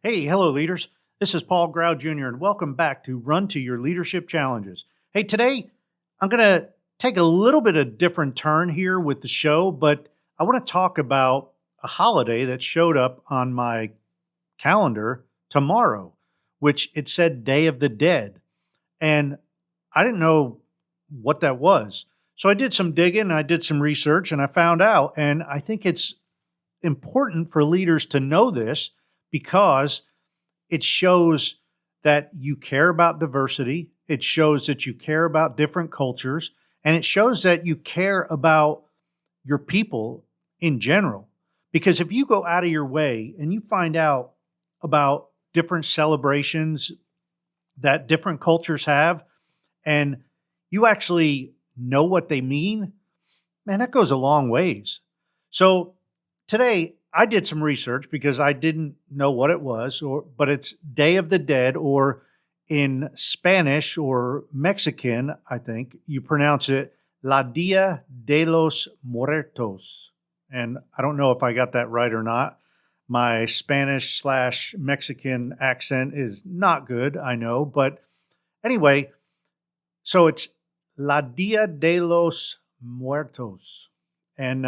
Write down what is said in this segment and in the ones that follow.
Hey, hello, leaders. This is Paul Grau Jr., and welcome back to Run to Your Leadership Challenges. Hey, today I'm going to take a little bit of different turn here with the show, but I want to talk about a holiday that showed up on my calendar tomorrow, which it said Day of the Dead. And I didn't know what that was. So I did some digging, I did some research, and I found out. And I think it's important for leaders to know this because it shows that you care about diversity. It shows that you care about different cultures. And it shows that you care about your people in general. Because if you go out of your way and you find out about different celebrations that different cultures have, and you actually know what they mean, man, that goes a long ways. So today I did some research because I didn't know what it was, but it's Day of the Dead, or in Spanish or Mexican, I think you pronounce it La Dia de los Muertos. And I don't know if I got that right or not. My Spanish slash Mexican accent is not good, I know. But anyway, so it's La Dia de los Muertos and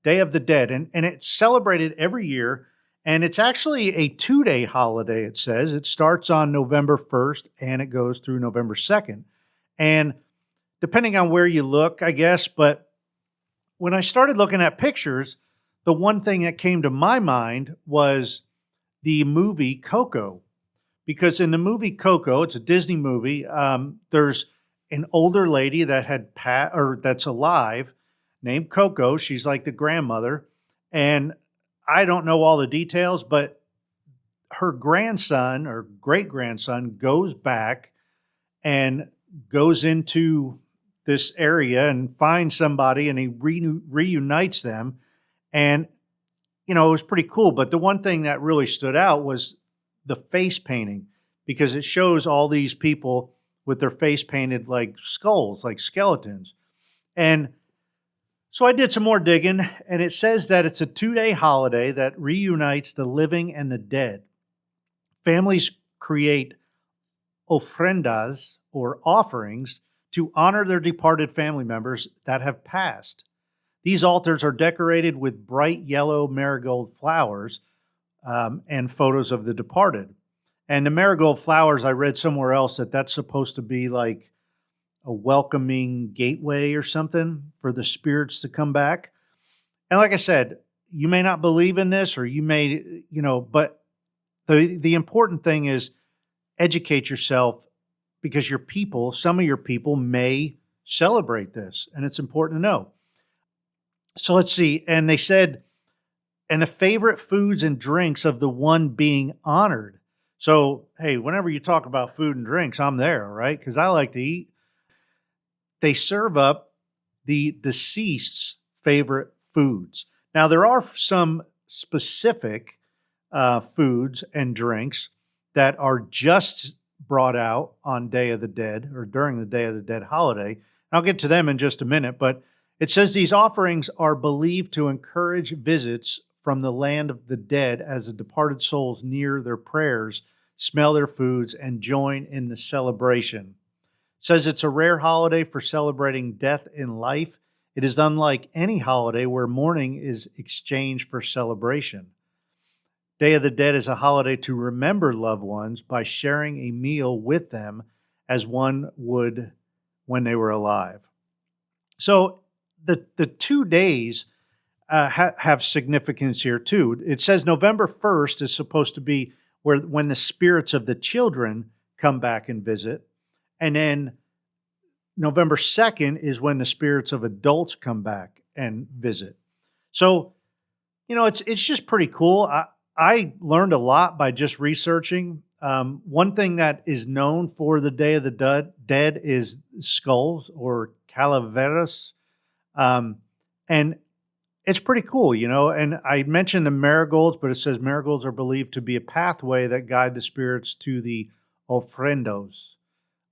Day of the Dead. And it's celebrated every year. And it's actually a 2-day holiday, it says. It starts on November 1st and it goes through November 2nd. And depending on where you look, I guess, but when I started looking at pictures, the one thing that came to my mind was the movie Coco. Because in the movie Coco, it's a Disney movie. There's an older lady that or that's alive, named Coco. She's like the grandmother, and I don't know all the details, but her grandson or great grandson goes back and goes into this area and finds somebody, and he reunites them. And it was pretty cool. But the one thing that really stood out was the face painting, because it shows all these people with their face painted like skulls, like skeletons. And so I did some more digging, and it says that it's a 2-day holiday that reunites the living and the dead. Families create ofrendas, or offerings, to honor their departed family members that have passed. These altars are decorated with bright yellow marigold flowers, and photos of the departed. And the marigold flowers, I read somewhere else that that's supposed to be like a welcoming gateway or something for the spirits to come back. And like I said, you may not believe in this, or you may, but the important thing is educate yourself, because some of your people may celebrate this, and it's important to know. So let's see. And they said, and the favorite foods and drinks of the one being honored. So, hey, whenever you talk about food and drinks, I'm there, right? Because I like to eat. They serve up the deceased's favorite foods. Now, there are some specific foods and drinks that are just brought out on Day of the Dead, or during the Day of the Dead holiday. I'll get to them in just a minute, but it says these offerings are believed to encourage visits from the land of the dead, as the departed souls near their prayers, smell their foods, and join in the celebration. It says it's a rare holiday for celebrating death in life. It is unlike any holiday where mourning is exchanged for celebration. Day of the Dead is a holiday to remember loved ones by sharing a meal with them as one would when they were alive. So the 2 days have significance here too. It says November 1st is supposed to be when the spirits of the children come back and visit. And then November 2nd is when the spirits of adults come back and visit. So, it's just pretty cool. I learned a lot by just researching. One thing that is known for the Day of the Dead is skulls, or calaveras. And it's pretty cool, and I mentioned the marigolds, but it says marigolds are believed to be a pathway that guide the spirits to the ofrendos,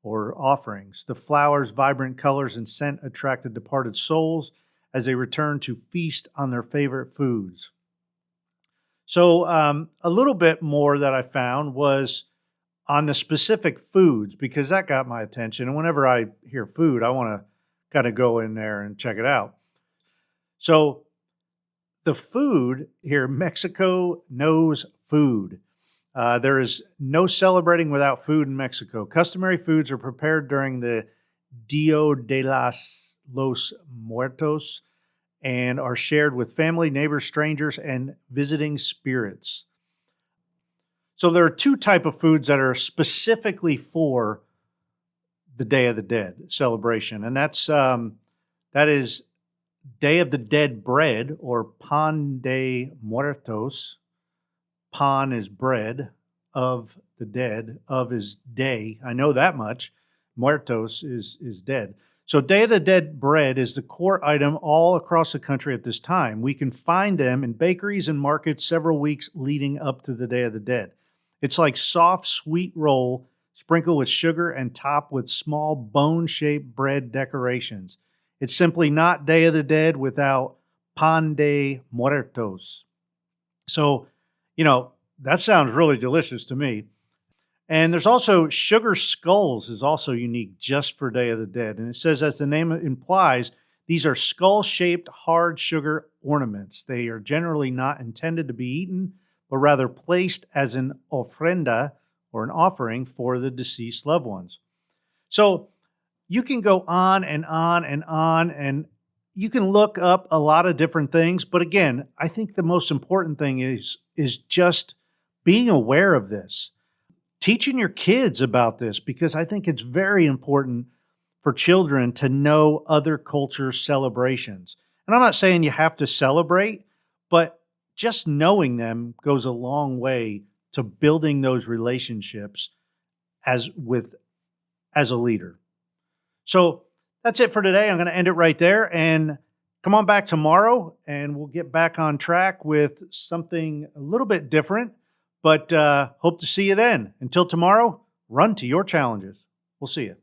or offerings. The flowers' vibrant colors and scent attract the departed souls as they return to feast on their favorite foods. So, a little bit more that I found was on the specific foods because that got my attention. And whenever I hear food, I want to kind of go in there and check it out. So, the food here, Mexico knows food. There is no celebrating without food in Mexico. Customary foods are prepared during the Dia de los Muertos and are shared with family, neighbors, strangers, and visiting spirits. So there are two type of foods that are specifically for the Day of the Dead celebration, and that is Day of the Dead bread or Pan de Muertos. Pan is bread, of the dead, of is day. I know that much. Muertos is dead. So Day of the Dead bread is the core item all across the country at this time. We can find them in bakeries and markets several weeks leading up to the Day of the Dead. It's like soft, sweet roll sprinkled with sugar and topped with small bone-shaped bread decorations. It's simply not Day of the Dead without Pan de Muertos. So, that sounds really delicious to me. And there's also sugar skulls is also unique just for Day of the Dead. And it says, as the name implies, these are skull-shaped hard sugar ornaments. They are generally not intended to be eaten, but rather placed as an ofrenda or an offering for the deceased loved ones. So you can go on and on and on, and you can look up a lot of different things. But again, I think the most important thing is just being aware of this, teaching your kids about this, because I think it's very important for children to know other culture celebrations. And I'm not saying you have to celebrate, but just knowing them goes a long way to building those relationships as a leader. So that's it for today. I'm going to end it right there, and come on back tomorrow and we'll get back on track with something a little bit different, but hope to see you then. Until tomorrow, run to your challenges. We'll see you.